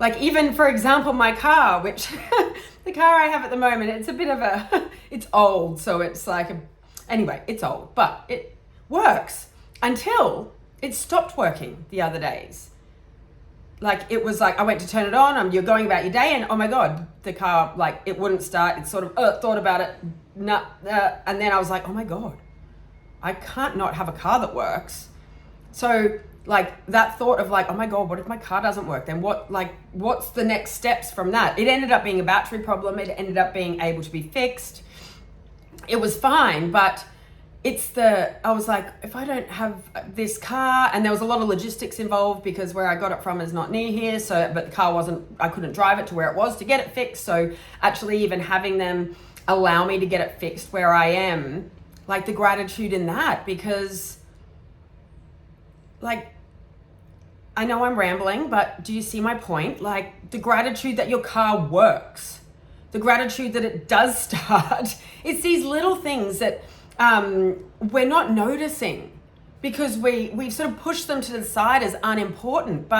Like even, for example, my car, which the car I have at the moment, it's a bit of it's old. So it's like, anyway, it's old, but it works until it stopped working the other days. Like it was like, I went to turn it on, you're going about your day and oh my God, the car, like it wouldn't start. It sort of thought about it. And then I was like, oh my God, I can't not have a car that works. So like that thought of like, oh my God, what if my car doesn't work? Then what's the next steps from that? It ended up being a battery problem. It ended up being able to be fixed. It was fine, but I was like, if I don't have this car, and there was a lot of logistics involved because where I got it from is not near here. So, but the car I couldn't drive it to where it was to get it fixed. So actually even having them allow me to get it fixed where I am, like the gratitude in that, because like, I know I'm rambling, but do you see my point? Like the gratitude that your car works, the gratitude that it does start. It's these little things that we're not noticing because we've sort of pushed them to the side as unimportant. But